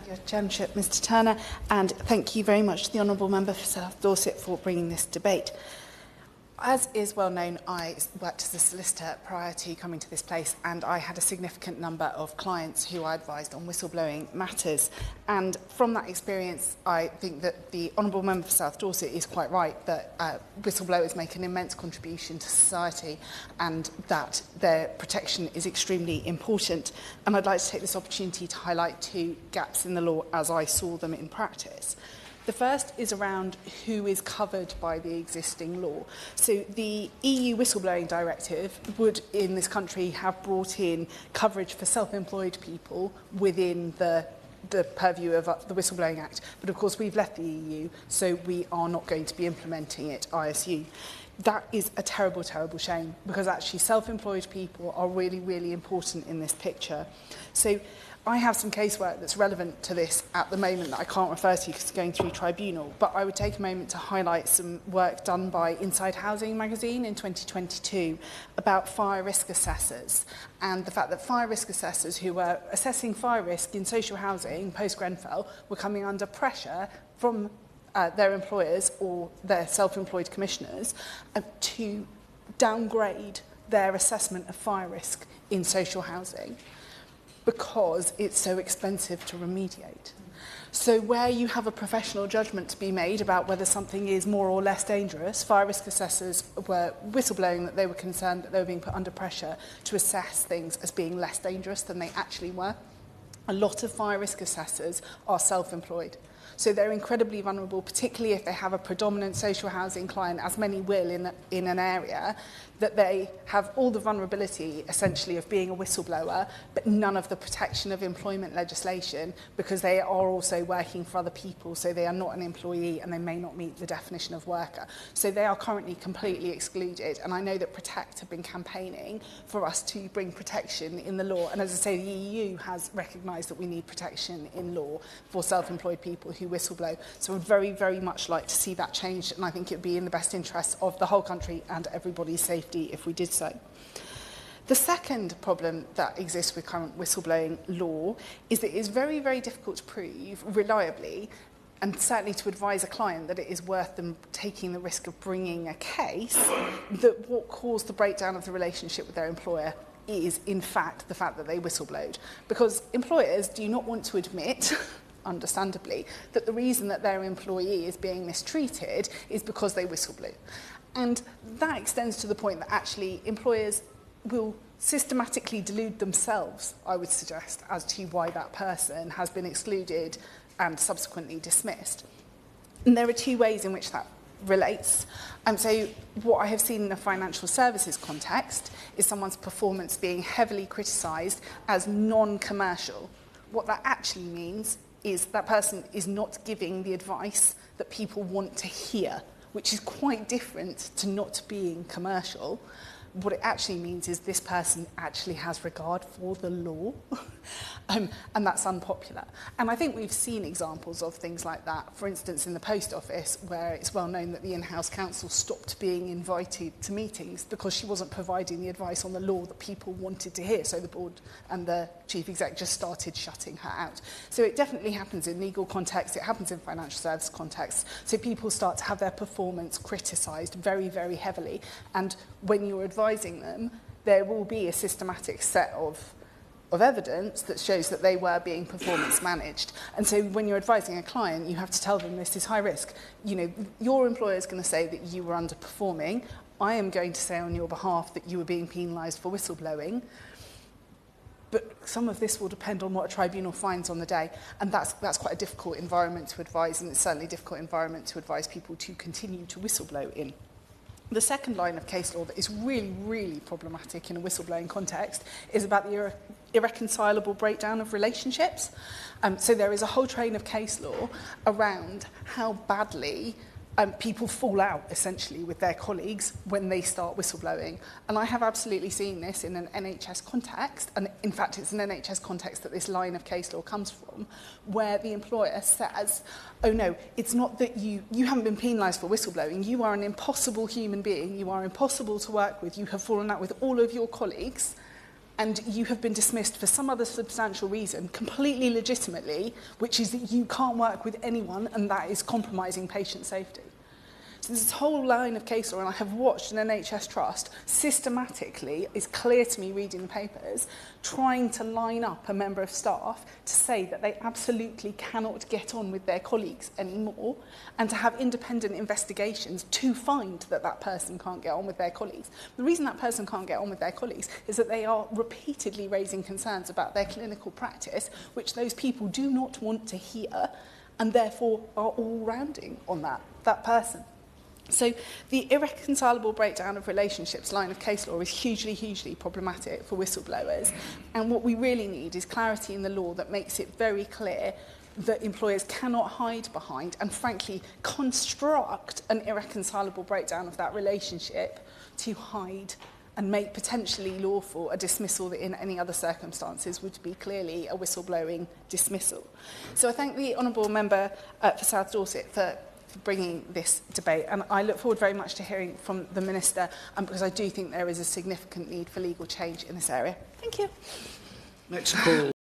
Your Chairmanship, Mr Turner, and thank you very much to the Honourable Member for South Dorset for bringing this debate. As is well known, I worked as a solicitor prior to coming to this place, and I had a significant number of clients who I advised on whistleblowing matters. And from that experience, I think that the Honourable Member for South Dorset is quite right that whistleblowers make an immense contribution to society and that their protection is extremely important. And I'd like to take this opportunity to highlight two gaps in the law as I saw them in practice. The first is around who is covered by the existing law. So the EU Whistleblowing Directive would, in this country, have brought in coverage for self-employed people within the purview of the Whistleblowing Act. But of course, we've left the EU, so we are not going to be implementing it, ISU. That is a terrible, terrible shame, because actually self-employed people are really, really important in this picture. So I have some casework that's relevant to this at the moment that I can't refer to because it's going through tribunal, but I would take a moment to highlight some work done by Inside Housing magazine in 2022 about fire risk assessors and the fact that fire risk assessors who were assessing fire risk in social housing post-Grenfell were coming under pressure from their employers or their self-employed commissioners to downgrade their assessment of fire risk in social housing, because it's so expensive to remediate. So where you have a professional judgment to be made about whether something is more or less dangerous, fire risk assessors were whistleblowing that they were concerned that they were being put under pressure to assess things as being less dangerous than they actually were. A lot of fire risk assessors are self-employed. So they're incredibly vulnerable, particularly if they have a predominant social housing client, as many will in an area, that they have all the vulnerability, essentially, of being a whistleblower, but none of the protection of employment legislation, because they are also working for other people, so they are not an employee and they may not meet the definition of worker. So they are currently completely excluded, and I know that Protect have been campaigning for us to bring protection in the law, and as I say, the EU has recognised that we need protection in law for self-employed people who whistleblow. So I would very, very much like to see that changed, and I think it would be in the best interest of the whole country and everybody's safety if we did so. The second problem that exists with current whistleblowing law is that it is very, very difficult to prove reliably, and certainly to advise a client that it is worth them taking the risk of bringing a case, that what caused the breakdown of the relationship with their employer is, in fact, the fact that they whistleblowed. Because employers do not want to admit, understandably, that the reason that their employee is being mistreated is because they whistleblew. And that extends to the point that actually employers will systematically delude themselves, I would suggest, as to why that person has been excluded and subsequently dismissed. And there are two ways in which that relates. So what I have seen in a financial services context is someone's performance being heavily criticised as non-commercial. What that actually means is that person is not giving the advice that people want to hear, which is quite different to not being commercial. What it actually means is this person actually has regard for the law, and that's unpopular. And I think we've seen examples of things like that, for instance, in the post office, where it's well known that the in-house counsel stopped being invited to meetings because she wasn't providing the advice on the law that people wanted to hear. So the board and the chief exec just started shutting her out. So it definitely happens in legal contexts, it happens in financial service contexts. So people start to have their performance criticised very, very heavily. And when you're advising them, there will be a systematic set of evidence that shows that they were being performance managed. And so when you're advising a client, you have to tell them this is high risk. You know, your employer is going to say that you were underperforming. I am going to say on your behalf that you were being penalised for whistleblowing. But some of this will depend on what a tribunal finds on the day, and that's quite a difficult environment to advise, and it's certainly a difficult environment to advise people to continue to whistleblow in. The second line of case law that is really, really problematic in a whistleblowing context is about the irreconcilable breakdown of relationships. So there is a whole train of case law around how badly people fall out, essentially, with their colleagues when they start whistleblowing. And I have absolutely seen this in an NHS context, and in fact it's an NHS context that this line of case law comes from, where the employer says, oh no, it's not that you haven't been penalised for whistleblowing, you are an impossible human being, you are impossible to work with, you have fallen out with all of your colleagues, and you have been dismissed for some other substantial reason, completely legitimately, which is that you can't work with anyone and that is compromising patient safety. So this whole line of case law, and I have watched an NHS trust systematically, it's clear to me reading the papers, trying to line up a member of staff to say that they absolutely cannot get on with their colleagues anymore, and to have independent investigations to find that that person can't get on with their colleagues. The reason that person can't get on with their colleagues is that they are repeatedly raising concerns about their clinical practice, which those people do not want to hear, and therefore are all rounding on that person. So the irreconcilable breakdown of relationships line of case law is hugely, hugely problematic for whistleblowers. And what we really need is clarity in the law that makes it very clear that employers cannot hide behind and, frankly, construct an irreconcilable breakdown of that relationship to hide and make potentially lawful a dismissal that in any other circumstances would be clearly a whistleblowing dismissal. So I thank the Honourable Member for South Dorset for bringing this debate, and I look forward very much to hearing from the Minister, because I do think there is a significant need for legal change in this area. Thank you. Next call.